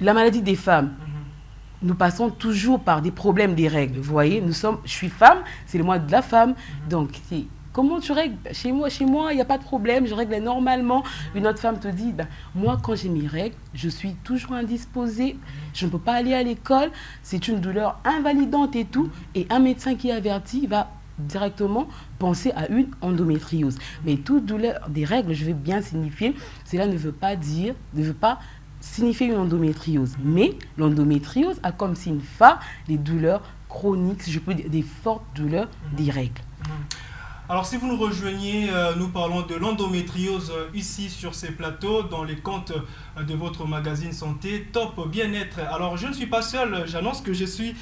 la maladie des femmes, nous passons toujours par des problèmes des règles. Vous voyez, je suis femme, c'est le mois de la femme. Donc, comment tu règles? Chez moi, il n'y a pas de problème, je règle normalement. Une autre femme te dit, moi, quand j'ai mes règles, je suis toujours indisposée, je ne peux pas aller à l'école, c'est une douleur invalidante et tout. Et un médecin qui est averti va directement penser à une endométriose. Mais toute douleur des règles, je vais bien signifier, cela ne veut pas signifier une endométriose. Mais l'endométriose a comme signe phare les douleurs chroniques, si je peux dire, des fortes douleurs des règles. Alors si vous nous rejoignez, nous parlons de l'endométriose ici sur ces plateaux, dans les comptes de votre magazine santé, Top Bien-être. Alors je ne suis pas seul, j'annonce que je suis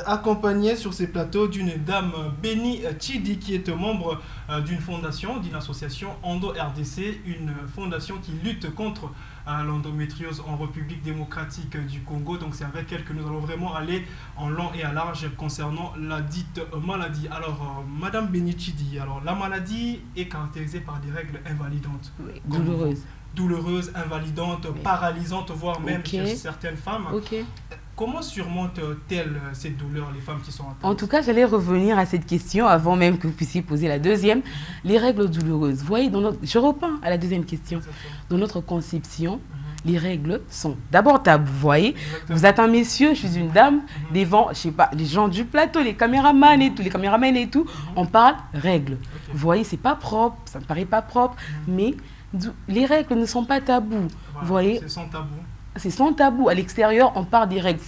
accompagné sur ces plateaux d'une dame, Béni Chidi, qui est membre d'une fondation, d'une association Endo-RDC, une fondation qui lutte contre l'endométriose en République démocratique du Congo. Donc c'est avec elle que nous allons vraiment aller en long et à large concernant la dite maladie. Alors Madame Béni Chidi, alors la maladie est caractérisée par des règles invalidantes. Oui, douloureuses, invalidantes, oui, paralysantes, voire même chez certaines femmes. Okay. Comment surmontent-elles ces douleurs, les femmes qui sont atteintes? En tout cas, j'allais revenir à cette question avant même que vous puissiez poser la deuxième. Les règles douloureuses. Vous voyez, je reprends à la deuxième question. Exactement. Dans notre conception, les règles sont d'abord tabous. Vous voyez, vous êtes un monsieur, je suis une dame, devant, je sais pas, les gens du plateau, les caméramans et tout, on parle règles. Okay. Vous voyez, c'est pas propre, ça ne paraît pas propre, mais les règles ne sont pas tabous. Voilà, vous voyez, c'est sans tabou. C'est sans tabou. À l'extérieur, on parle des règles.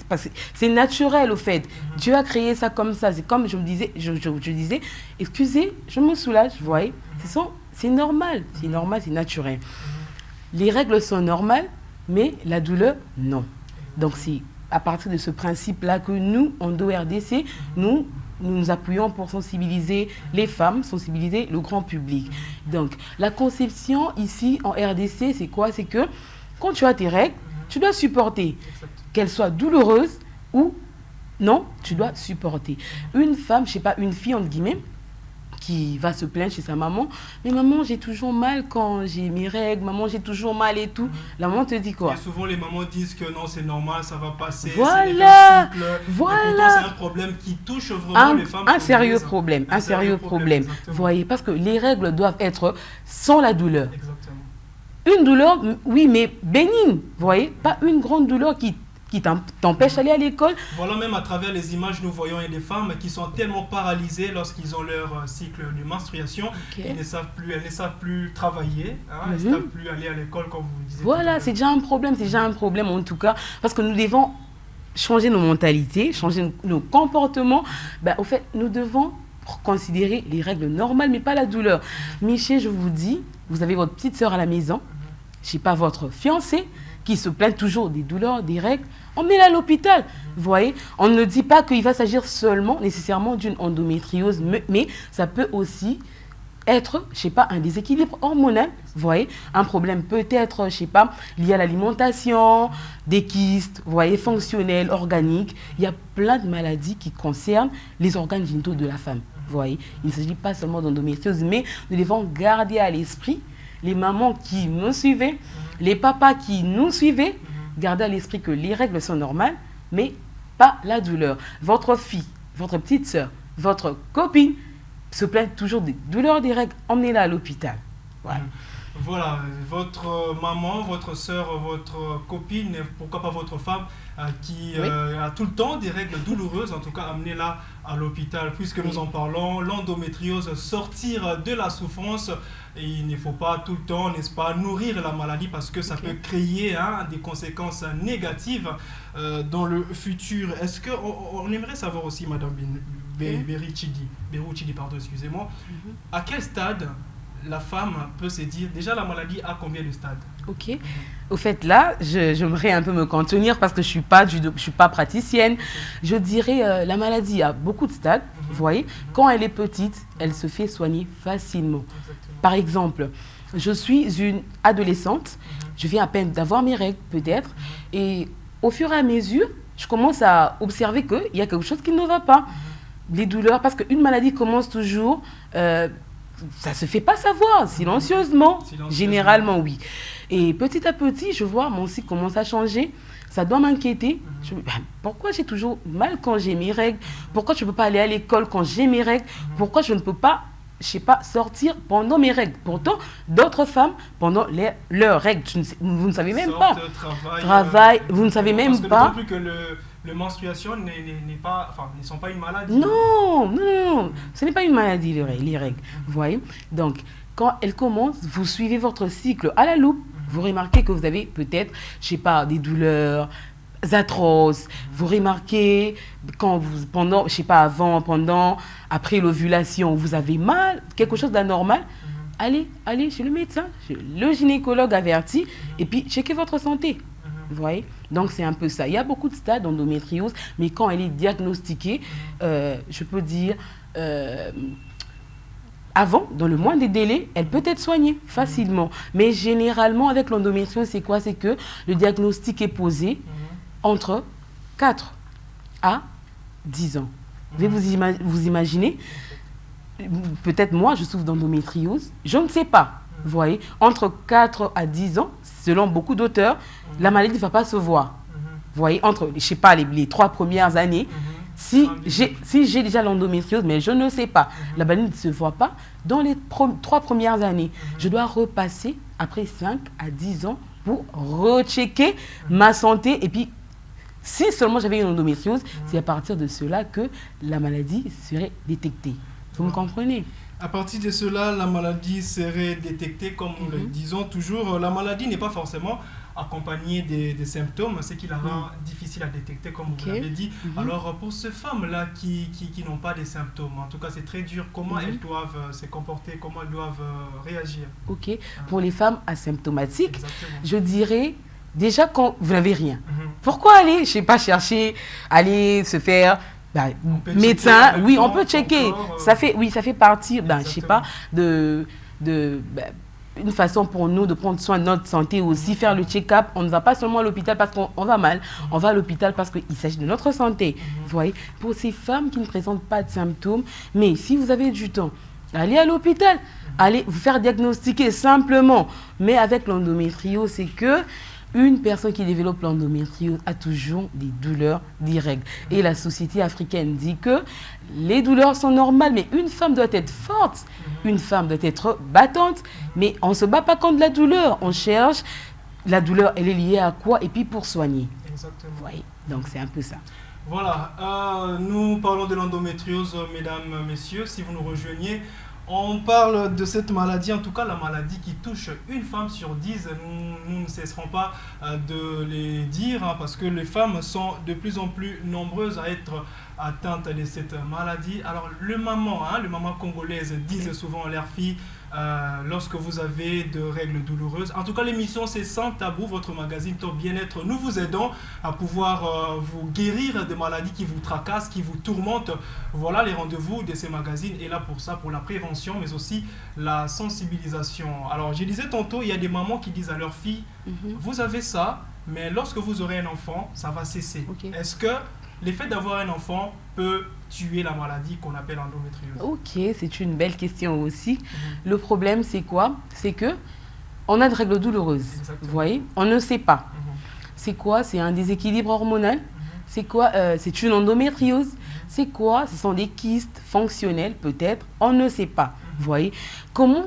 C'est naturel, au fait. Dieu a créé ça comme ça. C'est comme je disais, excusez, je me soulage, vous voyez. C'est normal, c'est naturel. Les règles sont normales, mais la douleur, non. Donc, c'est à partir de ce principe-là que nous, en RDC, nous nous appuyons pour sensibiliser les femmes, sensibiliser le grand public. Donc, la conception ici, en RDC, c'est quoi? C'est que quand tu as tes règles, tu dois supporter, qu'elles soient douloureuses ou non, tu dois supporter. Une femme, je ne sais pas, une fille, entre guillemets, qui va se plaindre chez sa maman, mais maman, j'ai toujours mal quand j'ai mes règles, maman, j'ai toujours mal et tout. La maman te dit quoi? Et souvent, les mamans disent que non, c'est normal, ça va passer. Voilà, voilà. C'est un problème qui touche vraiment les femmes. Un sérieux problème. Vous voyez, parce que les règles doivent être sans la douleur. Exactement. Une douleur, oui, mais bénigne, vous voyez, pas une grande douleur qui t'empêche d'aller à l'école. Voilà, même à travers les images, nous voyons des femmes qui sont tellement paralysées lorsqu'ils ont leur cycle de menstruation, elles ne savent plus travailler, elles ne savent plus aller à l'école, comme vous disiez. Voilà, c'est déjà un problème en tout cas, parce que nous devons changer nos mentalités, changer nos comportements. Au fait, nous devons considérer les règles normales, mais pas la douleur. Michel, je vous dis, vous avez votre petite sœur à la maison, je ne sais pas, votre fiancé, qui se plaint toujours des douleurs, des règles, emmenez-la à l'hôpital. Vous voyez, on ne dit pas qu'il va s'agir seulement, nécessairement, d'une endométriose, mais ça peut aussi être, je ne sais pas, un déséquilibre hormonal. Vous voyez, un problème peut-être, je ne sais pas, lié à l'alimentation, des kystes, vous voyez, fonctionnels, organiques. Il y a plein de maladies qui concernent les organes génitaux de la femme. Vous voyez, il ne s'agit pas seulement d'endométriose, mais nous devons garder à l'esprit, les mamans qui nous suivaient, les papas qui nous suivaient, gardez à l'esprit que les règles sont normales, mais pas la douleur. Votre fille, votre petite sœur, votre copine se plaint toujours des douleurs des règles, emmenez-la à l'hôpital. Voilà. Voilà, votre maman, votre sœur, votre copine, pourquoi pas votre femme qui a tout le temps des règles douloureuses, en tout cas amenez-la à l'hôpital. Puisque nous en parlons, l'endométriose, sortir de la souffrance, et il ne faut pas tout le temps, n'est-ce pas, nourrir la maladie parce que ça peut créer des conséquences négatives dans le futur. Est-ce qu'on aimerait savoir aussi, Madame Berouchidi, excusez-moi, à quel stade la femme peut se dire, déjà la maladie a combien de stades? Ok. Au fait, là, j'aimerais un peu me contenir parce que je suis pas praticienne. Je dirais, la maladie a beaucoup de stades. Vous voyez, quand elle est petite, elle se fait soigner facilement. Exactement. Par exemple, je suis une adolescente, je viens à peine d'avoir mes règles peut-être, et au fur et à mesure, je commence à observer qu'il y a quelque chose qui ne va pas. Les douleurs, parce qu'une maladie commence toujours ça se fait pas savoir, silencieusement. Généralement, oui. Et petit à petit, je vois mon cycle commence à changer. Ça doit m'inquiéter. Pourquoi j'ai toujours mal quand j'ai mes règles? Pourquoi je ne peux pas aller à l'école quand j'ai mes règles? Pourquoi je ne peux pas, je sais pas, sortir pendant mes règles? Pourtant, d'autres femmes, pendant leurs règles, vous ne savez même pas. Travail, vous ne savez même pas. Plus que le menstruation ne sont pas une maladie. Non, ce n'est pas une maladie, les règles. Vous voyez? Donc, quand elles commencent, vous suivez votre cycle à la loupe. Vous remarquez que vous avez peut-être, je sais pas, des douleurs atroces. Vous remarquez quand vous, pendant, je sais pas, avant, pendant, après l'ovulation, vous avez mal, quelque chose d'anormal. Allez chez le médecin, le gynécologue averti, et puis checkez votre santé. Vous voyez? Donc, c'est un peu ça. Il y a beaucoup de stades d'endométriose, mais quand elle est diagnostiquée, je peux dire, avant, dans le moins des délais, elle peut être soignée facilement. Mais généralement, avec l'endométriose, c'est quoi? C'est que le diagnostic est posé entre 4 à 10 ans. Vous imaginez? Peut-être moi, je souffre d'endométriose. Je ne sais pas. Vous voyez? Entre 4 à 10 ans, selon beaucoup d'auteurs, la maladie ne va pas se voir. Vous voyez? Entre, je ne sais pas, les 3 premières années, si j'ai déjà l'endométriose, mais je ne sais pas, la maladie ne se voit pas, dans les 3 premières années, je dois repasser après 5 à 10 ans pour rechecker ma santé. Et puis, si seulement j'avais une endométriose, c'est à partir de cela que la maladie serait détectée. Vous me comprenez? À partir de cela, la maladie serait détectée, comme nous le disons toujours. La maladie n'est pas forcément accompagnée des symptômes, ce qui la rend difficile à détecter, comme vous l'avez dit. Alors, pour ces femmes-là qui n'ont pas de symptômes, en tout cas, c'est très dur. Comment elles doivent se comporter, comment elles doivent réagir? Ok. Pour les femmes asymptomatiques, je dirais, déjà, quand vous n'avez rien, pourquoi aller, je sais pas, chercher, aller se faire... médecin, oui, on peut checker. Ça fait partie, je sais pas, une façon pour nous de prendre soin de notre santé aussi, faire le check-up. On ne va pas seulement à l'hôpital parce qu'on va mal, on va à l'hôpital parce qu'il s'agit de notre santé. Vous voyez, pour ces femmes qui ne présentent pas de symptômes, mais si vous avez du temps, allez à l'hôpital, allez vous faire diagnostiquer simplement. Mais avec l'endométriose, c'est que une personne qui développe l'endométriose a toujours des douleurs directes. Et la société africaine dit que les douleurs sont normales, mais une femme doit être forte, une femme doit être battante, mais on ne se bat pas contre la douleur, on cherche, la douleur, elle est liée à quoi? Et puis pour soigner. Exactement. Vous voyez, donc c'est un peu ça. Voilà, nous parlons de l'endométriose, mesdames, messieurs, si vous nous rejoignez. On parle de cette maladie, en tout cas la maladie qui touche une femme sur 10. Nous ne cesserons pas de les dire parce que les femmes sont de plus en plus nombreuses à être atteintes de cette maladie. Alors les mamans congolaises disent souvent à leurs filles lorsque vous avez de règles douloureuses. En tout cas, l'émission c'est Sans Tabou, votre magazine Top Bien-être. Nous vous aidons à pouvoir vous guérir des maladies qui vous tracassent, qui vous tourmentent. Voilà les rendez-vous de ces magazines et là pour ça, pour la prévention, mais aussi la sensibilisation. Alors, je disais tantôt, il y a des mamans qui disent à leurs filles, vous avez ça, mais lorsque vous aurez un enfant, ça va cesser. Est-ce que l'effet d'avoir un enfant peut tuer la maladie qu'on appelle endométriose? Ok, c'est une belle question aussi. Le problème, c'est quoi? C'est que on a de règles douloureuses. Exactement. Vous voyez, on ne sait pas. C'est quoi? C'est un déséquilibre hormonal. C'est quoi? C'est une endométriose. C'est quoi? Ce sont des kystes fonctionnels, peut-être. On ne sait pas. Vous voyez? Comment?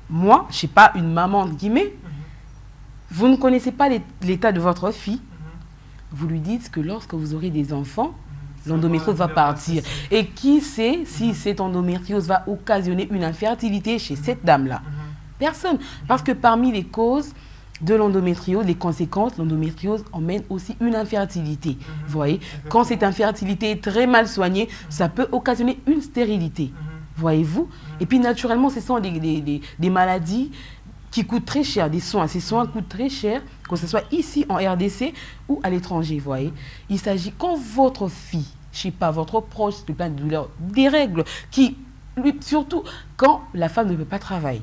Moi, je ne suis pas une maman, entre guillemets. Vous ne connaissez pas l'état de votre fille. Vous lui dites que lorsque vous aurez des enfants, l'endométriose va partir. Et qui sait si cette endométriose va occasionner une infertilité chez cette dame-là? Personne. Parce que parmi les causes de l'endométriose, les conséquences, l'endométriose emmène aussi une infertilité. Vous voyez, quand cette infertilité est très mal soignée, ça peut occasionner une stérilité. Voyez-vous? Et puis naturellement, ce sont des maladies qui coûtent très cher, des soins. Ces soins coûtent très cher, que ce soit ici en RDC ou à l'étranger, vous voyez. Il s'agit quand votre fille, je ne sais pas, votre proche, de plein de douleurs, des règles, surtout quand la femme ne peut pas travailler,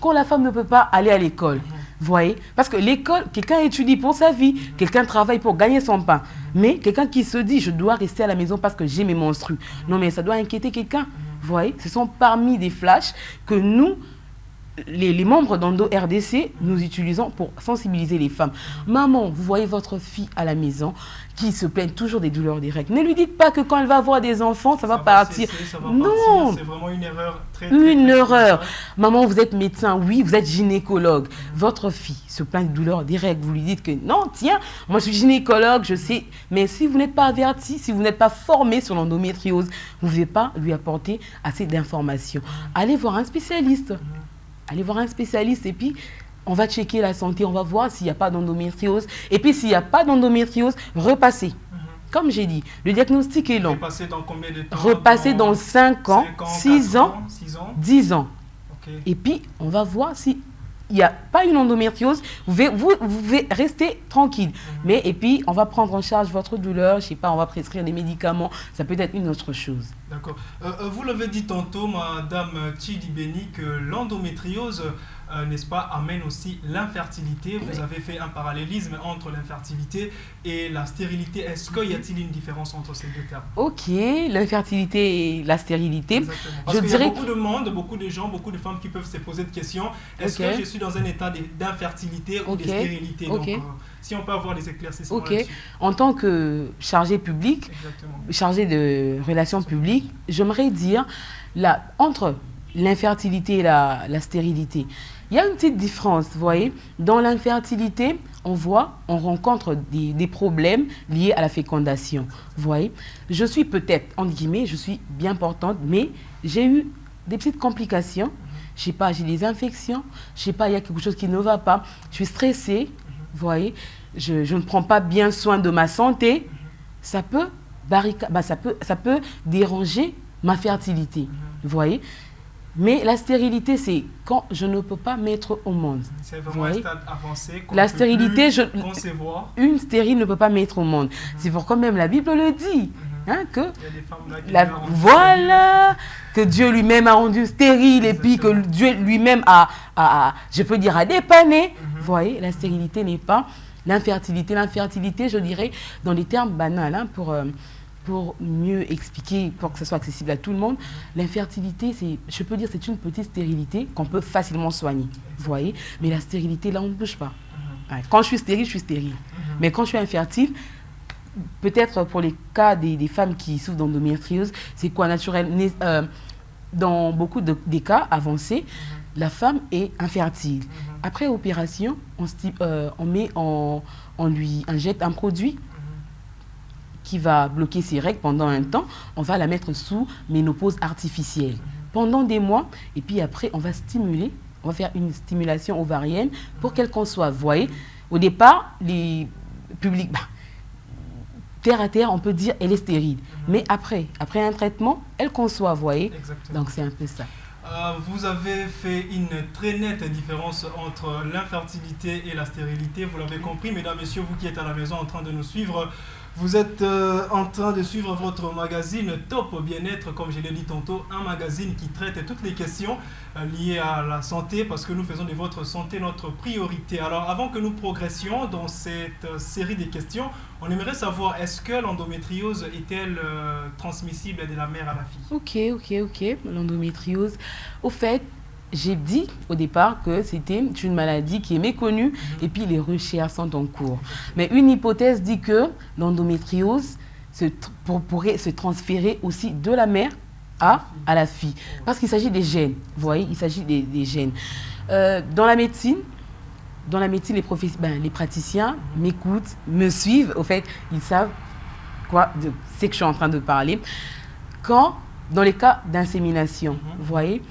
quand la femme ne peut pas aller à l'école, vous voyez. Parce que l'école, quelqu'un étudie pour sa vie, quelqu'un travaille pour gagner son pain. Mais quelqu'un qui se dit, je dois rester à la maison parce que j'ai mes menstrues. Non, mais ça doit inquiéter quelqu'un. Vous Vous voyez, ce sont parmi des flashs que nous, les membres d'Endo RDC, nous utilisons pour sensibiliser les femmes. Maman, vous voyez votre fille à la maison qui se plaint toujours des douleurs des règles. Ne lui dites pas que quand elle va avoir des enfants, ça va partir. Non, c'est vraiment une erreur. Une erreur. Maman, vous êtes médecin, oui, vous êtes gynécologue. Votre fille se plaint des douleurs des règles. Vous lui dites que non, tiens, moi je suis gynécologue, je sais. Mais si vous n'êtes pas averti, si vous n'êtes pas formé sur l'endométriose, vous ne pouvez pas lui apporter assez d'informations. Allez voir un spécialiste. Allez voir un spécialiste et puis on va checker la santé, on va voir s'il n'y a pas d'endométriose. Et puis s'il n'y a pas d'endométriose, repassez. Comme j'ai dit, le diagnostic est long. Repasser dans combien de temps? Repasser dans 5 ans, 6 ans, 10 ans. Okay. Et puis on va voir si il n'y a pas une endométriose, vous pouvez rester tranquille. Mais et puis, on va prendre en charge votre douleur, je ne sais pas, on va prescrire des médicaments, ça peut être une autre chose. D'accord. Vous l'avez dit tantôt, Madame Chidi Beni, que l'endométriose, n'est-ce pas, amène aussi l'infertilité. Vous avez fait un parallélisme entre l'infertilité et la stérilité. Est-ce qu'il y a-t-il une différence entre ces deux termes? Ok, l'infertilité et la stérilité. Exactement. Parce qu'il y a beaucoup de monde, beaucoup de gens, beaucoup de femmes qui peuvent se poser cette question. Est-ce que je suis dans un état d'infertilité ou de stérilité? Donc, si on peut avoir des éclaircissements là-dessus. En tant que chargé public, chargé de relations publiques, j'aimerais dire entre l'infertilité et la stérilité, il y a une petite différence, vous voyez. Dans l'infertilité, on rencontre des problèmes liés à la fécondation, vous voyez. Je suis peut-être, entre guillemets, je suis bien portante, mais j'ai eu des petites complications. Je sais pas, j'ai des infections, je sais pas, il y a quelque chose qui ne va pas. Je suis stressée, vous voyez. Je ne prends pas bien soin de ma santé. Ça peut déranger ma fertilité, vous voyez. Mais la stérilité, c'est quand je ne peux pas mettre au monde. C'est vraiment un stade avancé. La stérilité, concevoir. Une stérile ne peut pas mettre au monde. C'est pourquoi même la Bible le dit. Hein, que il y a des femmes là qui voilà, que Dieu lui-même a rendu stérile. Exactement. Et puis que Dieu lui-même je peux dire, a dépanné. Vous voyez, la stérilité n'est pas l'infertilité. L'infertilité, je dirais, dans les termes banals, hein, pour mieux expliquer, pour que ce soit accessible à tout le monde, l'infertilité, je peux dire, c'est une petite stérilité qu'on peut facilement soigner, vous voyez. Mais la stérilité, là, on ne bouge pas. Quand je suis stérile, je suis stérile. Mais quand je suis infertile, peut-être pour les cas des femmes qui souffrent d'endométriose, c'est quoi naturel? Dans beaucoup des cas avancés, la femme est infertile. Après opération, on lui injecte un produit qui va bloquer ses règles pendant un temps. On va la mettre sous ménopause artificielle pendant des mois. Et puis après, on va faire une stimulation ovarienne pour qu'elle conçoive. Vous voyez, au départ, les publics, terre à terre, on peut dire elle est stérile. Mais après un traitement, elle conçoit, vous voyez. Exactement. Donc c'est un peu ça. Vous avez fait une très nette différence entre l'infertilité et la stérilité. Vous l'avez compris, mesdames, messieurs, vous qui êtes à la maison en train de nous suivre. Vous êtes en train de suivre votre magazine Top Bien-être, comme je l'ai dit tantôt, un magazine qui traite toutes les questions liées à la santé, parce que nous faisons de votre santé notre priorité. Alors, avant que nous progressions dans cette série de questions, on aimerait savoir, est-ce que l'endométriose est-elle transmissible de la mère à la fille? Ok. L'endométriose, au fait, j'ai dit au départ que c'était une maladie qui est méconnue et puis les recherches sont en cours. Mais une hypothèse dit que l'endométriose pourrait se transférer aussi de la mère à la fille. Parce qu'il s'agit des gènes. Vous voyez, il s'agit des gènes. Dans la médecine, les praticiens m'écoutent, me suivent. Au fait, ils savent c'est que je suis en train de parler. Dans les cas d'insémination, vous voyez,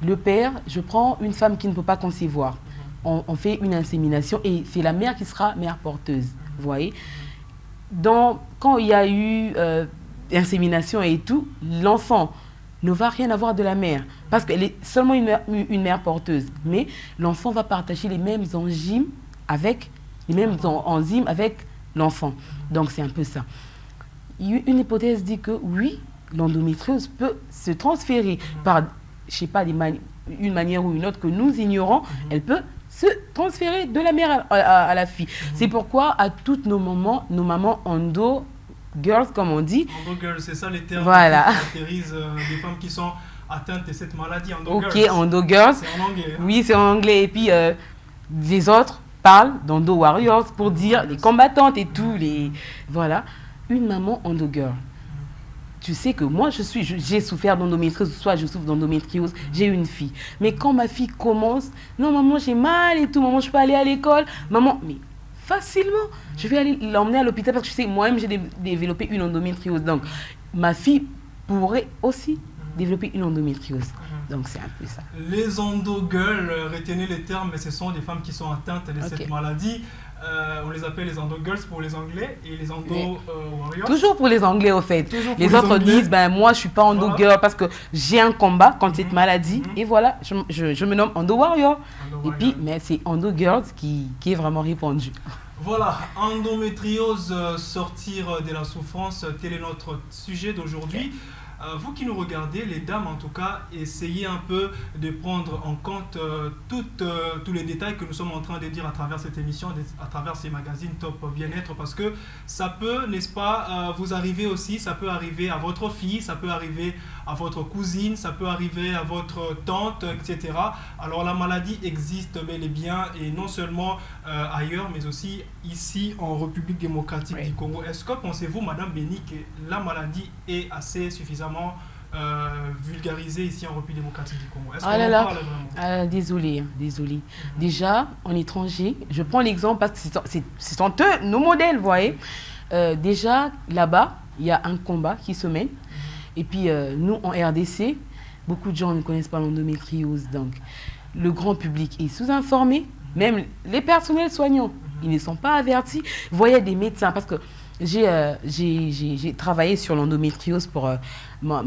le père, je prends une femme qui ne peut pas concevoir. On fait une insémination et c'est la mère qui sera mère porteuse. Vous voyez. Quand il y a eu insémination et tout, l'enfant ne va rien avoir de la mère parce qu'elle est seulement une mère porteuse. Mais l'enfant va partager les mêmes enzymes avec l'enfant. Donc c'est un peu ça. Une hypothèse dit que oui, l'endométriose peut se transférer par, je sais pas, une manière ou une autre que nous ignorons, elle peut se transférer de la mère à la fille. C'est pourquoi à toutes nos mamans endo girls, comme on dit. Endo girls, c'est ça les termes voilà. qui caractérisent des femmes qui sont atteintes de cette maladie, endo Ok, girls. Endo Girls. C'est en anglais. Hein. Oui, c'est en anglais. Et puis, les autres parlent d'Endo Warriors pour dire les combattantes et tout. Voilà. Une maman Endo Girl. Tu sais que moi, j'ai souffert d'endométriose, soit je souffre d'endométriose, j'ai une fille. Mais quand ma fille commence, non, maman, j'ai mal et tout, maman, je peux aller à l'école. Maman, mais facilement, je vais aller l'emmener à l'hôpital parce que tu sais, moi-même, j'ai développé une endométriose. Donc, ma fille pourrait aussi développer une endométriose. Donc, c'est un peu ça. Les endo-girls, retenez les termes, mais ce sont des femmes qui sont atteintes de cette maladie. On les appelle les endo-girls pour les Anglais et les endo-warriors. Toujours pour les Anglais, au fait. Les autres Anglais. disent, ben moi, je ne suis pas endo-girl parce que j'ai un combat contre cette maladie. Et voilà, je me nomme endo-warrior. Et puis, mais c'est endo-girls qui est vraiment répandu. Voilà, endométriose, sortir de la souffrance, tel est notre sujet d'aujourd'hui. Vous qui nous regardez, les dames en tout cas, essayez un peu de prendre en compte tous les détails que nous sommes en train de dire à travers cette émission, à travers ces magazines Top Bien-être, parce que ça peut, n'est-ce pas, vous arriver aussi, ça peut arriver à votre fille, ça peut arriver à votre cousine, ça peut arriver à votre tante, etc. Alors la maladie existe bel et bien, et non seulement ailleurs, mais aussi ici en République démocratique du Congo. Est-ce que pensez-vous, Madame Béni, que la maladie est assez suffisamment vulgarisée ici en République démocratique du Congo? Est-ce qu'on en parle vraiment? Désolé. Déjà, en étranger, je prends l'exemple parce que ce sont eux, nos modèles, vous voyez. Déjà, là-bas, il y a un combat qui se mène. Et puis, nous, en RDC, beaucoup de gens ne connaissent pas l'endométriose. Donc, le grand public est sous-informé. Même les personnels soignants, ils ne sont pas avertis. Vous voyez des médecins, parce que j'ai travaillé sur l'endométriose pour mon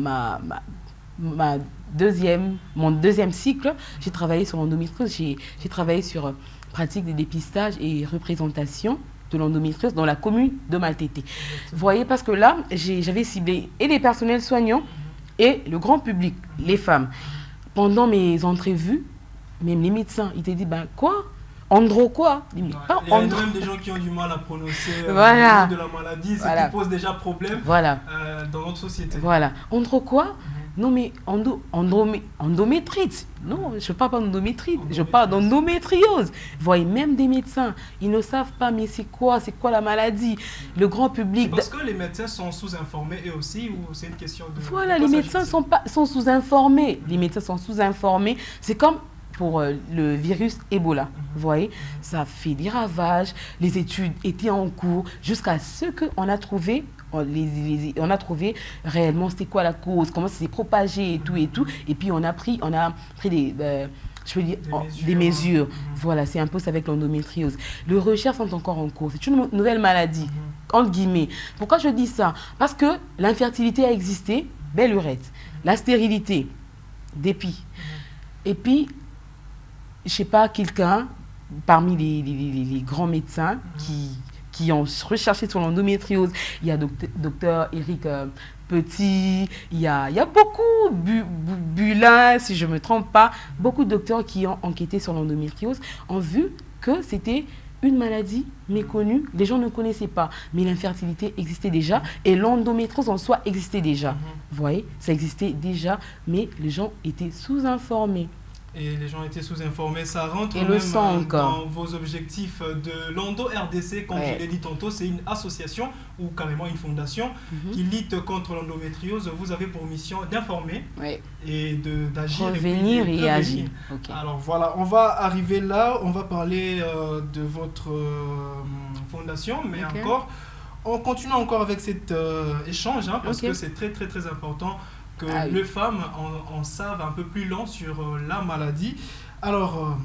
deuxième cycle. J'ai travaillé sur l'endométriose, j'ai travaillé sur pratique des dépistages et représentation de l'endométriose dans la commune de Maltété. Vous voyez, parce que là, j'avais ciblé et les personnels soignants et le grand public, les femmes. Pendant mes entrevues, même les médecins, ils te disent, ben quoi? Andro quoi? Il y a même des gens qui ont du mal à prononcer le nom de la maladie, ce qui pose déjà problème dans notre société. Voilà. Andro quoi? Non, mais endométrite. Non, je ne parle pas d'endométrite, je parle d'endométriose. Vous voyez, même des médecins, ils ne savent pas, mais c'est quoi la maladie? Le grand public... C'est parce que les médecins sont sous-informés eux aussi, ou c'est une question de... Voilà, les médecins sont sous-informés. Les médecins sont sous-informés. C'est comme pour le virus Ebola. Vous voyez, ça fait des ravages. Les études étaient en cours jusqu'à ce qu'on a trouvé... On a trouvé réellement c'était quoi la cause, comment ça s'est propagé et tout. Et puis on a pris des mesures. Voilà, c'est un peu ça avec l'endométriose. Les recherches sont encore en cours. C'est une nouvelle maladie, entre guillemets. Pourquoi je dis ça? Parce que l'infertilité a existé, belle lurette. La stérilité, dépit. Et puis, je ne sais pas, quelqu'un parmi les grands médecins qui ont recherché sur l'endométriose. Il y a docteur Eric Petit, il y a beaucoup, Bulin, si je ne me trompe pas, beaucoup de docteurs qui ont enquêté sur l'endométriose ont vu que c'était une maladie méconnue. Les gens ne connaissaient pas, mais l'infertilité existait déjà et l'endométriose en soi existait déjà. Vous voyez, ça existait déjà, mais les gens étaient sous-informés. Et les gens étaient sous-informés. Ça rentre même dans vos objectifs de l'Endo RDC, comme je l'ai dit tantôt. C'est une association ou carrément une fondation qui lutte contre l'endométriose. Vous avez pour mission d'informer et d'agir. Revenir et agir. Okay. Alors voilà, on va arriver là. On va parler de votre fondation, mais encore, on continue encore avec cet échange, parce que c'est très très très important que les femmes en savent un peu plus long sur la maladie. Alors,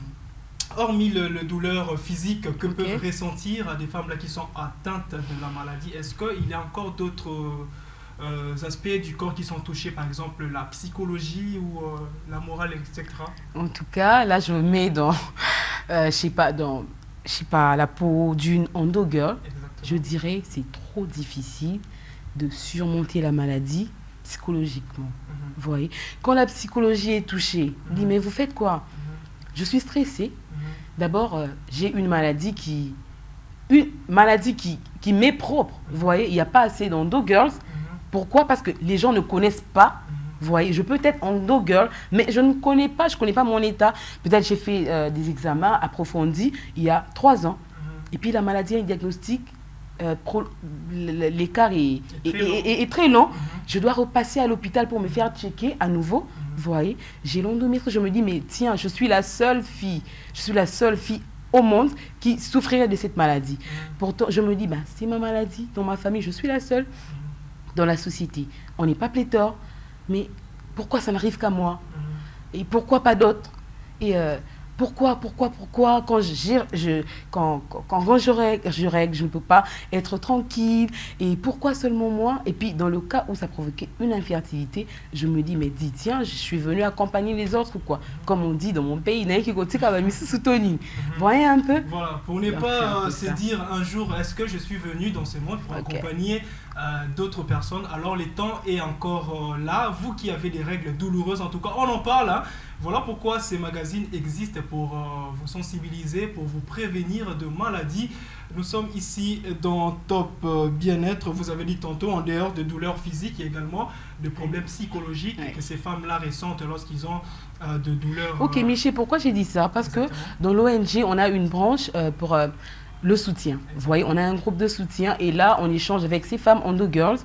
hormis le douleur physique que peuvent ressentir des femmes là qui sont atteintes de la maladie, est-ce qu'il y a encore d'autres aspects du corps qui sont touchés, par exemple la psychologie ou la morale, etc. En tout cas, là, je me mets dans, je sais pas, la peau d'une endo girl. Je dirais c'est trop difficile de surmonter la maladie psychologiquement. Vous voyez, quand la psychologie est touchée, on dit mais vous faites quoi? Je suis stressée. D'abord, j'ai une maladie qui m'est propre. Vous voyez, il n'y a pas assez d'endo girls. Pourquoi? Parce que les gens ne connaissent pas Vous voyez, je peux être endo girl, mais je ne connais pas, mon état. Peut-être j'ai fait des examens approfondis il y a 3 ans. Et puis la maladie a un diagnostic, l'écart est très long. Je dois repasser à l'hôpital pour me faire checker à nouveau. Vous voyez, j'ai l'endométriose. Je me dis, mais tiens, je suis la seule fille au monde qui souffrirait de cette maladie. Pourtant, je me dis, bah, c'est ma maladie. Dans ma famille, je suis la seule. Dans la société, on n'est pas pléthore. Mais pourquoi ça n'arrive qu'à moi? Et pourquoi pas d'autres? Et pourquoi quand je règle, je ne peux pas être tranquille? Et pourquoi seulement moi? Et puis dans le cas où ça provoquait une infertilité, je me dis, mais dis, tiens, je suis venue accompagner les autres ou quoi? Comme on dit dans mon pays, voyez un peu? Voilà, pour ne pas se dire un jour, est-ce que je suis venu dans ce monde pour accompagner d'autres personnes? Alors le temps est encore là. Vous qui avez des règles douloureuses, en tout cas, on en parle. Hein. Voilà pourquoi ces magazines existent, pour vous sensibiliser, pour vous prévenir de maladies. Nous sommes ici dans Top Bien-être. Vous avez dit tantôt, en dehors de douleurs physiques, il y a également de problèmes psychologiques que ces femmes-là ressentent lorsqu'ils ont de douleurs. Ok, Michel, pourquoi j'ai dit ça? Parce que dans l'ONG, on a une branche pour le soutien. Vous voyez, on a un groupe de soutien et là, on échange avec ces femmes endo girls.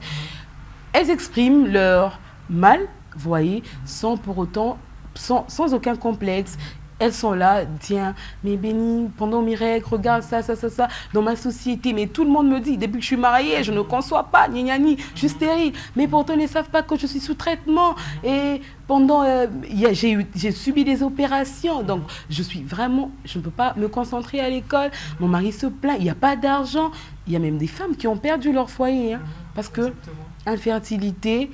Elles expriment leur mal, vous voyez, sans pour autant, sans aucun complexe. Elles sont là, tiens, mais Béni, pendant mes règles, regarde ça, dans ma société. Mais tout le monde me dit, depuis que je suis mariée, je ne conçois pas, je suis stérile. Mais pourtant, ils ne savent pas que je suis sous traitement. Et pendant, j'ai subi des opérations. Donc, je ne peux pas me concentrer à l'école. Mon mari se plaint, il n'y a pas d'argent. Il y a même des femmes qui ont perdu leur foyer. Hein, parce que infertilité,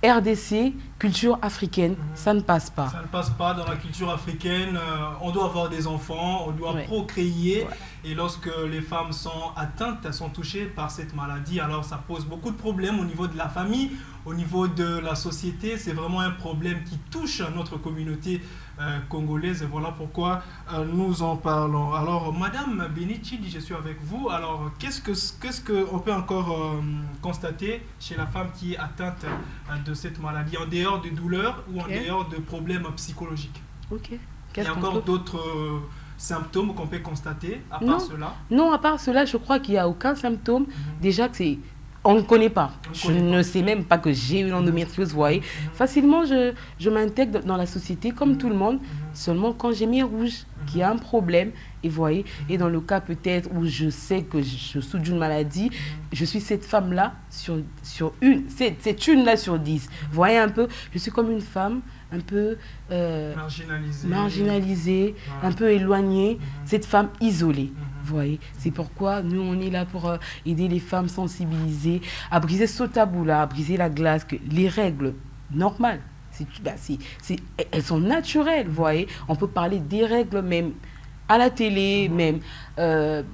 RDC, culture africaine, ça ne passe pas. Ça ne passe pas dans la culture africaine. On doit avoir des enfants, on doit procréer. Et lorsque les femmes sont atteintes, elles sont touchées par cette maladie, alors ça pose beaucoup de problèmes au niveau de la famille, au niveau de la société. C'est vraiment un problème qui touche notre communauté congolaise. Et voilà pourquoi nous en parlons. Alors, Madame Benichi, je suis avec vous. Alors, qu'est-ce qu'on peut encore constater chez la femme qui est atteinte de cette maladie, en dehors de douleurs ou en dehors de problèmes psychologiques? Il y a encore d'autres symptômes qu'on peut constater à part cela? Non, à part cela, je crois qu'il n'y a aucun symptôme. Déjà que on ne connaît pas. Je ne sais même pas que j'ai une endométriose, vous voyez. Facilement, je m'intègre dans la société comme tout le monde, seulement quand j'ai mes rouges, qu'il y a un problème, et vous voyez, et dans le cas peut-être où je sais que je souffre d'une maladie, je suis cette femme-là sur c'est une là sur 10. Vous voyez un peu, je suis comme une femme un peu marginalisée, un peu éloignée, cette femme isolée. Vous voyez, c'est pourquoi nous, on est là pour aider les femmes sensibilisées à briser ce tabou-là, à briser la glace, que les règles normales, elles sont naturelles, vous voyez. On peut parler des règles même à la télé, même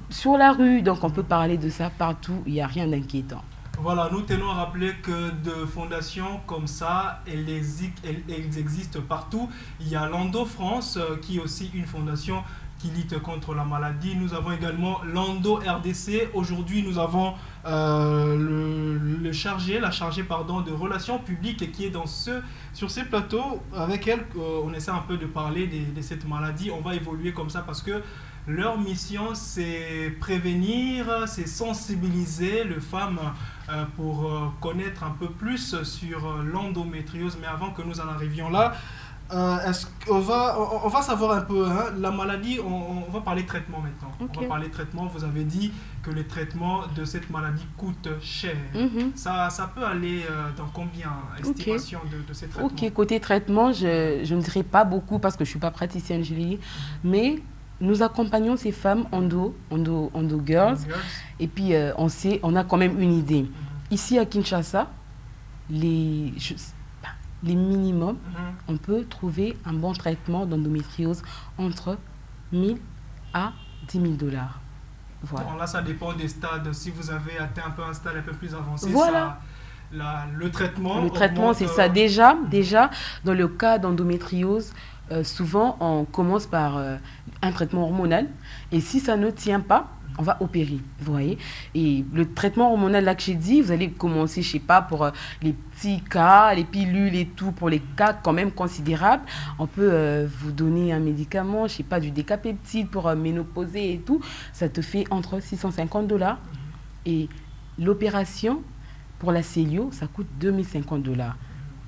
sur la rue, donc on peut parler de ça partout, il n'y a rien d'inquiétant. Voilà, nous tenons à rappeler que de fondations comme ça, elles existent partout. Il y a l'Endo France, qui est aussi une fondation qui lutte contre la maladie. Nous avons également l'Endo RDC. Aujourd'hui, nous avons la chargée de relations publiques qui est sur ces plateaux. Avec elle, on essaie un peu de parler de cette maladie. On va évoluer comme ça parce que leur mission, c'est prévenir, c'est sensibiliser les femmes pour connaître un peu plus sur l'endométriose. Mais avant que nous en arrivions là, on va savoir un peu, hein, la maladie, on va parler traitement maintenant. On va parler traitement. Vous avez dit que le traitement de cette maladie coûte cher. Ça peut aller dans combien, estimation de ces traitements? Côté traitement, je ne dirais pas beaucoup parce que je ne suis pas praticienne, mais nous accompagnons ces femmes endo girls, et puis on a quand même une idée. Ici à Kinshasa, les minimums, on peut trouver un bon traitement d'endométriose entre 1000 à 10 000 $. Voilà. Bon, là, ça dépend des stades. Si vous avez atteint un stade un peu plus avancé, voilà. Le traitement, c'est ça. Déjà, dans le cas d'endométriose, souvent, on commence par un traitement hormonal. Et si ça ne tient pas, on va opérer, vous voyez. Et le traitement hormonal, là que j'ai dit, vous allez commencer, je sais pas, pour les petits cas, les pilules et tout, pour les cas quand même considérables. On peut vous donner un médicament, je sais pas, du décapeptide pour ménopauser et tout. Ça te fait entre $650. Et l'opération pour la cellio, ça coûte $2050.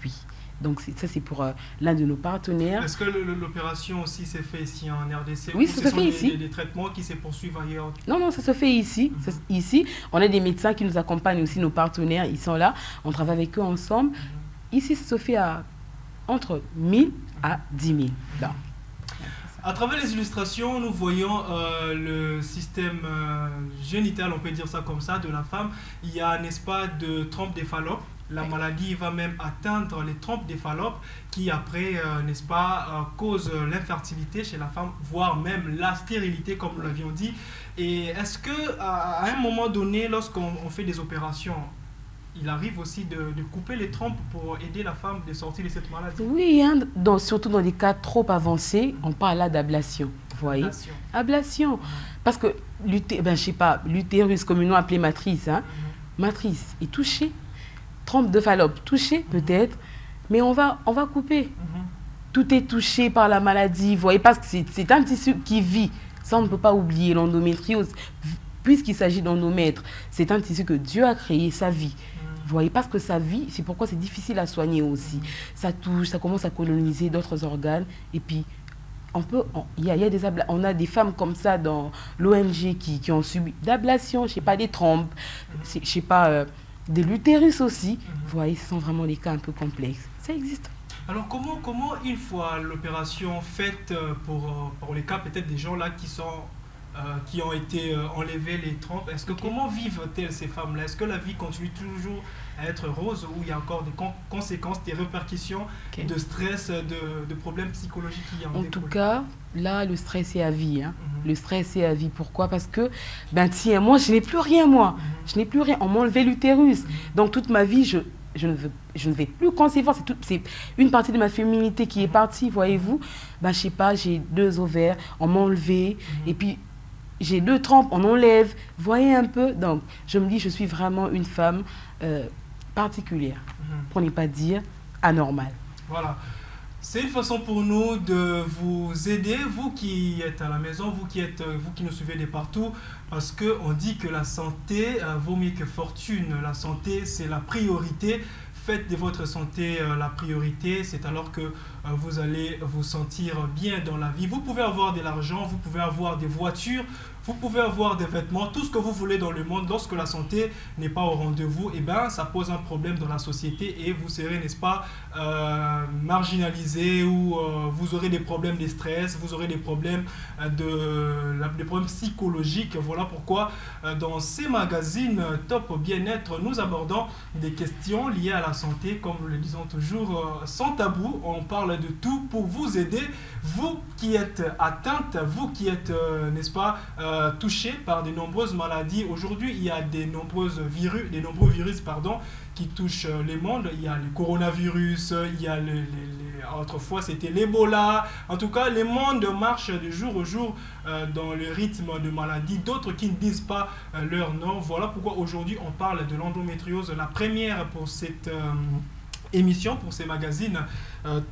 Oui. Donc ça, c'est pour l'un de nos partenaires. Est-ce que l'opération aussi s'est fait ici en RDC? Oui, ça se fait ici. Des traitements qui se poursuivent ailleurs? Non, non, ça se fait ici. Ici, on a des médecins qui nous accompagnent aussi, nos partenaires, ils sont là. On travaille avec eux ensemble. Ici, ça se fait entre 1000 à 10 000. Là. À travers les illustrations, nous voyons le système génital, on peut dire ça comme ça, de la femme. Il y a, n'est-ce pas, de trompe des Fallope. La maladie va même atteindre les trompes des Fallope qui après, n'est-ce pas, cause l'infertilité chez la femme, voire même la stérilité comme nous l'avions dit. Et est-ce qu'à un moment donné, lorsqu'on fait des opérations, il arrive aussi de couper les trompes pour aider la femme de sortir de cette maladie? Oui, hein, surtout dans des cas trop avancés, on parle là d'ablation. Vous voyez? Ablation. Parce que l'utérus, comme nous appelé matrice, hein, matrice est touchée. Trompe de Fallope touchée peut-être, mais on va couper. Tout est touché par la maladie, vous voyez, parce que c'est un tissu qui vit. Ça, on ne peut pas oublier l'endométriose. Puisqu'il s'agit d'endomètre, c'est un tissu que Dieu a créé, ça vit. Vous voyez, parce que ça vit, c'est pourquoi c'est difficile à soigner aussi. Ça touche, ça commence à coloniser d'autres organes, et puis on a des femmes comme ça dans l'ONG qui ont subi d'ablation, je sais pas, des trompes, je sais pas, de l'utérus aussi. Vous voyez, ce sont vraiment des cas un peu complexes. Ça existe. Alors comment une fois l'opération faite pour les cas peut-être des gens là qui ont été enlevés les trompes, est-ce que comment vivent-elles ces femmes-là? Est-ce que la vie continue toujours à être rose ou il y a encore des conséquences, des répercussions, de stress, de problèmes psychologiques qui en découlent? En tout cas, là, le stress est à vie. Hein. Le stress est à vie. Pourquoi? Parce que, moi, je n'ai plus rien, moi. Je n'ai plus rien. On m'a enlevé l'utérus. Donc, toute ma vie, je ne vais plus concevoir. C'est une partie de ma féminité qui est partie, voyez-vous. Je sais pas, j'ai 2 ovaires, on m'a enlevé. Et puis, j'ai 2 trompes, on enlève. Voyez un peu. Donc, je me dis, je suis vraiment une femme particulière. Pour ne pas dire anormale. Voilà. C'est une façon pour nous de vous aider, vous qui êtes à la maison, vous qui nous suivez de partout, parce qu'on dit que la santé vaut mieux que fortune. La santé, c'est la priorité. Faites de votre santé la priorité, c'est alors que vous allez vous sentir bien dans la vie. Vous pouvez avoir de l'argent, vous pouvez avoir des voitures, vous pouvez avoir des vêtements, tout ce que vous voulez dans le monde. Lorsque la santé n'est pas au rendez-vous, ça pose un problème dans la société et vous serez, n'est-ce pas, marginalisé ou vous aurez des problèmes de stress, vous aurez des problèmes, des problèmes psychologiques. Voilà pourquoi dans ces magazines Top Bien-être, nous abordons des questions liées à la santé, comme nous le disons toujours, sans tabou. On parle de tout pour vous aider, vous qui êtes atteinte, vous qui êtes, n'est-ce pas, touchés par de nombreuses maladies. Aujourd'hui, il y a de nombreux virus qui touchent le monde. Il y a le coronavirus, il y a autrefois c'était l'Ebola. En tout cas, le monde marche de jour au jour dans le rythme de maladies. D'autres qui ne disent pas leur nom. Voilà pourquoi aujourd'hui on parle de l'endométriose, la première pour cette émission, pour ces magazines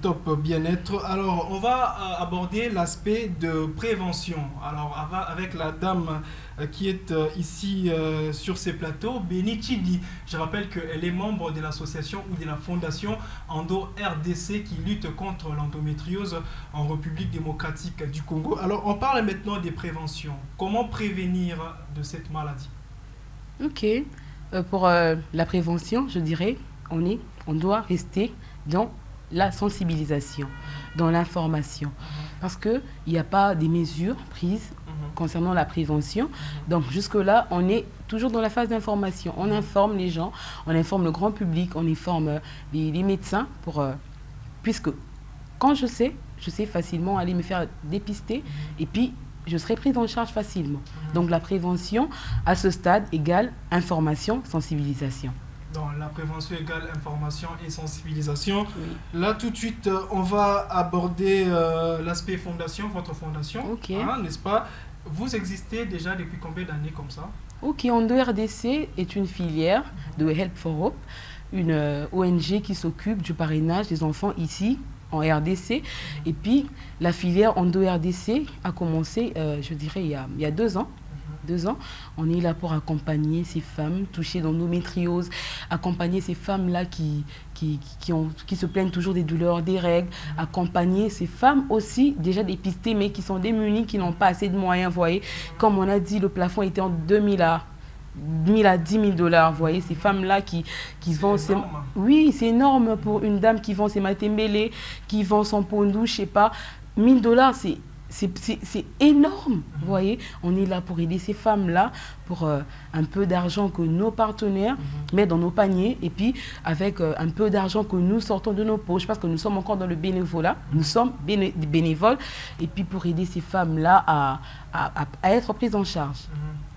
Top Bien-être. Alors, on va aborder l'aspect de prévention. Alors, avec la dame qui est ici sur ces plateaux, Béni Chidi. Je rappelle qu'elle est membre de l'association ou de la fondation Endo RDC qui lutte contre l'endométriose en République démocratique du Congo. Alors, on parle maintenant des préventions. Comment prévenir de cette maladie? Ok. Pour la prévention, je dirais, on doit rester dans la sensibilisation, dans l'information. Parce qu'il n'y a pas des mesures prises concernant la prévention. Donc jusque-là, on est toujours dans la phase d'information. On informe les gens, on informe le grand public, on informe les médecins, puisque quand je sais facilement aller me faire dépister et puis je serai prise en charge facilement. Donc la prévention, à ce stade, égale information, sensibilisation. Donc, la prévention égale information et sensibilisation. Oui. Là, tout de suite, on va aborder l'aspect fondation, votre fondation, Ok. hein, n'est-ce pas? Vous existez déjà depuis combien d'années comme ça? Ok, Ondo RDC est une filière de Help for Hope, une ONG qui s'occupe du parrainage des enfants ici en RDC. Et puis, la filière Ondo RDC a commencé, je dirais, il y a 2 ans. 2 ans, on est là pour accompagner ces femmes touchées d'endométriose, accompagner ces femmes-là qui se plaignent toujours des douleurs, des règles, accompagner ces femmes aussi déjà dépistées mais qui sont démunies, qui n'ont pas assez de moyens, vous voyez. Comme on a dit, le plafond était en 2000 à 10 000 $, vous voyez, ces femmes-là qui vont... Oui, c'est énorme pour une dame qui vend ses matembele, qui vend son pondou, je sais pas. 1 000 $, c'est énorme, vous voyez. On est là pour aider ces femmes-là, pour un peu d'argent que nos partenaires mettent dans nos paniers, et puis avec un peu d'argent que nous sortons de nos poches, parce que nous sommes encore dans le bénévolat, nous sommes des bénévoles, et puis pour aider ces femmes-là à être prises en charge.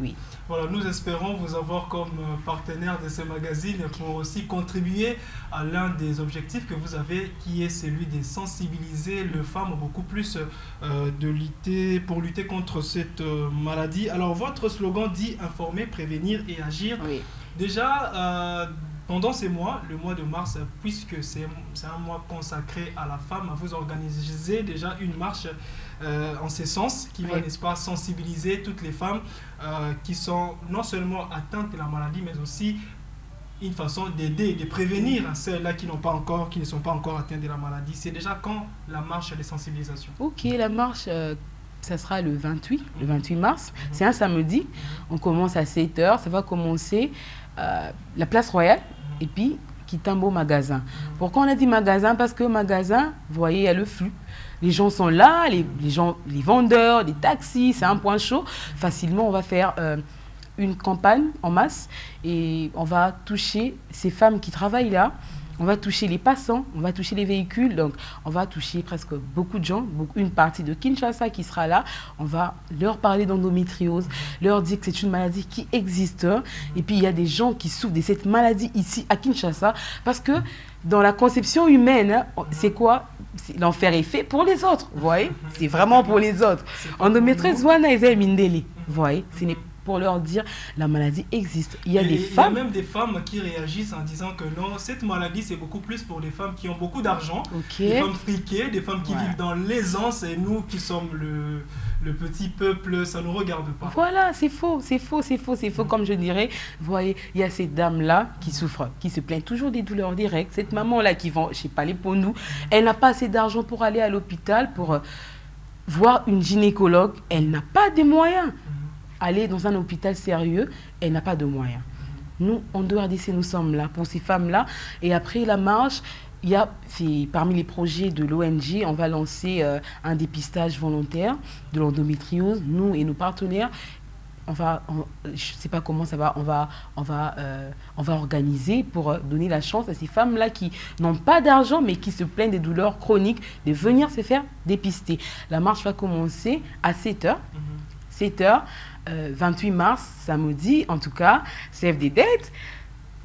Oui. Voilà, nous espérons vous avoir comme partenaire de ce magazine pour aussi contribuer à l'un des objectifs que vous avez, qui est celui de sensibiliser les femmes beaucoup plus pour lutter contre cette maladie. Alors, votre slogan dit informer, prévenir et agir. Oui. Déjà, pendant ces mois, le mois de mars, puisque c'est un mois consacré à la femme, vous organisez déjà une marche en ce sens, qui va, n'est-ce pas, sensibiliser toutes les femmes qui sont non seulement atteintes de la maladie, mais aussi une façon d'aider, de prévenir celles-là qui ne sont pas encore atteintes de la maladie. C'est déjà quand la marche de sensibilisation? Ok, la marche, ça sera le 28 mars. C'est un samedi. On commence à 7 h. Ça va commencer la place Royale et puis Kitambo magasin. Pourquoi on a dit magasin? Parce que magasin, vous voyez, il y a le flux. Les gens sont là, les vendeurs, les taxis, c'est un point chaud. Facilement, on va faire une campagne en masse et on va toucher ces femmes qui travaillent là. On va toucher les passants, on va toucher les véhicules, donc on va toucher presque beaucoup de gens, une partie de Kinshasa qui sera là. On va leur parler d'endométriose, leur dire que c'est une maladie qui existe. Et puis il y a des gens qui souffrent de cette maladie ici à Kinshasa, parce que dans la conception humaine, c'est quoi? L'enfer est fait pour les autres, vous voyez? C'est vraiment pour les autres. Endométriose, vous voyez? Ce n'est pour leur dire la maladie existe. Il y a des femmes... Il y a même des femmes qui réagissent en disant que non, cette maladie c'est beaucoup plus pour les femmes qui ont beaucoup d'argent, des femmes friquées, des femmes qui vivent dans l'aisance, et nous qui sommes le petit peuple, ça ne nous regarde pas. Voilà, c'est faux, comme je dirais. Vous voyez, il y a ces dames-là qui souffrent, qui se plaignent toujours des douleurs, des règles. Cette maman-là qui vend, je sais pas, les pondous, elle n'a pas assez d'argent pour aller à l'hôpital, pour voir une gynécologue. Elle n'a pas de moyens. Aller dans un hôpital sérieux, elle n'a pas de moyens. Nous, en RDC, nous sommes là pour ces femmes-là. Et après la marche, parmi les projets de l'ONG, on va lancer un dépistage volontaire de l'endométriose, nous et nos partenaires. Je ne sais pas comment ça va, on va organiser pour donner la chance à ces femmes-là qui n'ont pas d'argent mais qui se plaignent des douleurs chroniques de venir se faire dépister. La marche va commencer à 7 h. 7 h, 28 mars, samedi, en tout cas, save des dates.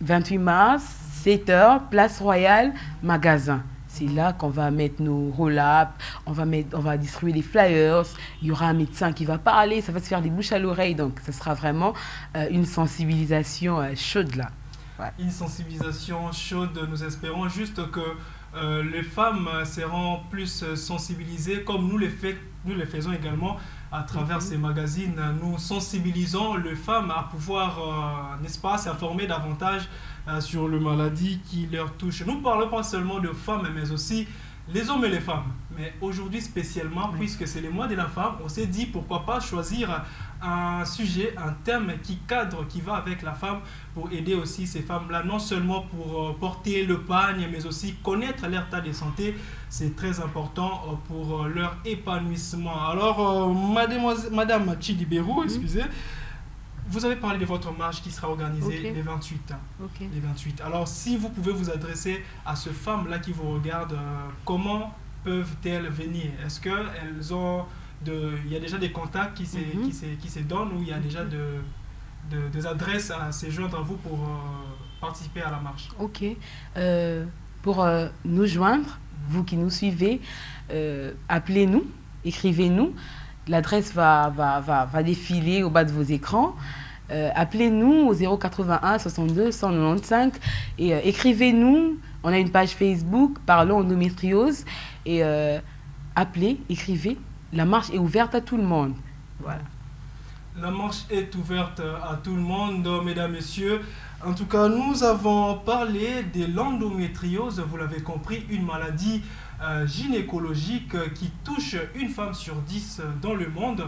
28 mars, 7 h, place Royale, magasin. C'est là qu'on va mettre nos roll-up, on va distribuer des flyers, il y aura un médecin qui va parler, ça va se faire des bouches à l'oreille, donc ce sera vraiment une sensibilisation chaude là. Ouais. Une sensibilisation chaude, nous espérons juste que les femmes seront plus sensibilisées, comme nous les faisons également à travers ces magazines. Nous sensibilisons les femmes à pouvoir, n'est-ce pas, s'informer davantage sur les maladies qui leur touchent. Nous ne parlons pas seulement de femmes, mais aussi les hommes et les femmes. Mais aujourd'hui spécialement, puisque c'est le mois de la femme, on s'est dit pourquoi pas choisir un sujet, un thème qui cadre, qui va avec la femme, pour aider aussi ces femmes-là, non seulement pour porter le pagne, mais aussi connaître leur état de santé. C'est très important pour leur épanouissement. Alors, Madame Chidibérou, excusez, vous avez parlé de votre marche qui sera organisée les 28. Les 28. Alors, si vous pouvez vous adresser à ces femmes-là qui vous regardent, comment peuvent-elles venir? Est-ce qu'elles ont... Il y a déjà des contacts qui se donnent, ou il y a déjà des adresses à se joindre à vous pour participer à la marche. Ok. Pour nous joindre, vous qui nous suivez, appelez-nous, écrivez-nous. L'adresse va défiler au bas de vos écrans. Appelez-nous au 081 62 195 et écrivez-nous. On a une page Facebook, Parlons endométriose. Et appelez, écrivez. La marche est ouverte à tout le monde. Voilà. La marche est ouverte à tout le monde, mesdames, messieurs. En tout cas, nous avons parlé de l'endométriose, vous l'avez compris, une maladie gynécologique qui touche une femme sur 10 dans le monde.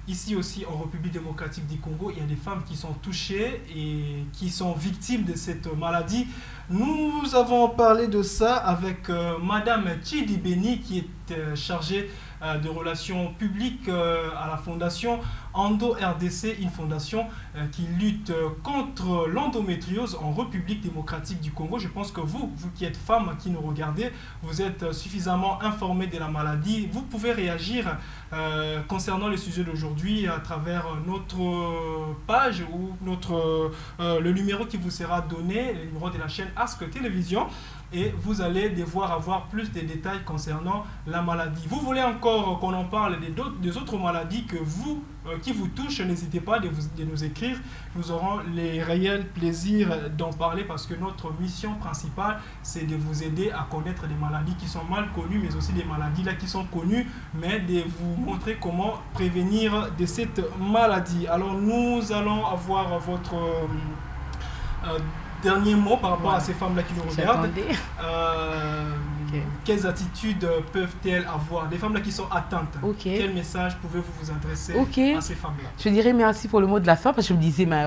Ici aussi, en République démocratique du Congo, il y a des femmes qui sont touchées et qui sont victimes de cette maladie. Nous avons parlé de ça avec Madame Chidi Beni, qui est chargée de relations publiques à la fondation Endo RDC, une fondation qui lutte contre l'endométriose en République démocratique du Congo. Je pense que vous qui êtes femme, qui nous regardez, vous êtes suffisamment informés de la maladie. Vous pouvez réagir concernant le sujet d'aujourd'hui à travers notre page ou le numéro qui vous sera donné, le numéro de la chaîne Ask Télévision. Et vous allez devoir avoir plus de détails concernant la maladie. Vous voulez encore qu'on en parle des autres maladies qui vous touchent, n'hésitez pas de nous écrire. Nous aurons les réels plaisirs d'en parler parce que notre mission principale, c'est de vous aider à connaître des maladies qui sont mal connues, mais aussi des maladies là qui sont connues, mais de vous montrer comment prévenir de cette maladie. Alors nous allons avoir votre... dernier mot par rapport à ces femmes-là qui nous regardent. Quelles attitudes peuvent-elles avoir? Les femmes-là qui sont atteintes, quel message pouvez-vous vous adresser à ces femmes-là? Je dirais merci pour le mot de la fin, parce que je me disais, mais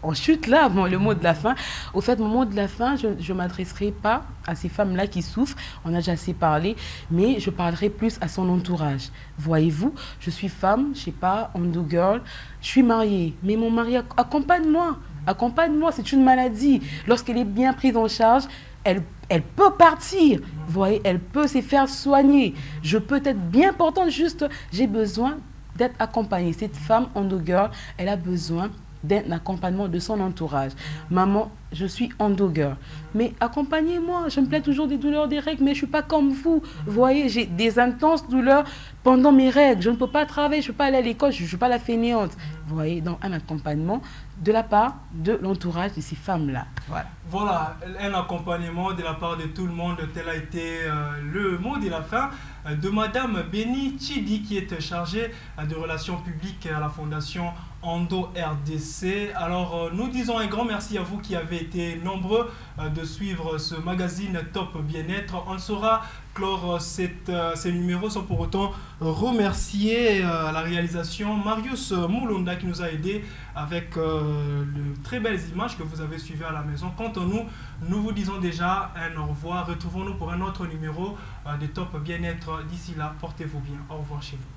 en chute là, le mot de la fin. Au fait, mon mot de la fin, je ne m'adresserai pas à ces femmes-là qui souffrent, on a déjà assez parlé, mais je parlerai plus à son entourage. Voyez-vous, je suis femme, je ne sais pas, endo girl, je suis mariée, mais mon mari accompagne-moi. Accompagne-moi, c'est une maladie. Lorsqu'elle est bien prise en charge, elle peut partir. Vous voyez, elle peut se faire soigner. Je peux être bien portante, juste, j'ai besoin d'être accompagnée. Cette femme endo girl, elle a besoin d'un accompagnement de son entourage. Maman, je suis endo girl, mais accompagnez-moi. Je me plains toujours des douleurs des règles, mais je ne suis pas comme vous. Vous voyez, j'ai des intenses douleurs pendant mes règles. Je ne peux pas travailler, je ne peux pas aller à l'école, je ne suis pas la fainéante. Vous voyez, donc un accompagnement de la part de l'entourage de ces femmes-là. Voilà, un accompagnement de la part de tout le monde. Tel a été le mot de la fin de Madame Beni Chidi, qui est chargée de relations publiques à la fondation Endo RDC. Alors, nous disons un grand merci à vous qui avez été nombreux de suivre ce magazine Top Bien-être. On saura clore ces numéros sans pour autant remercier la réalisation Marius Moulonda qui nous a aidé avec de très belles images que vous avez suivies à la maison. Quant à nous, nous vous disons déjà un au revoir. Retrouvons-nous pour un autre numéro de Top Bien-être. D'ici là, portez-vous bien. Au revoir chez vous.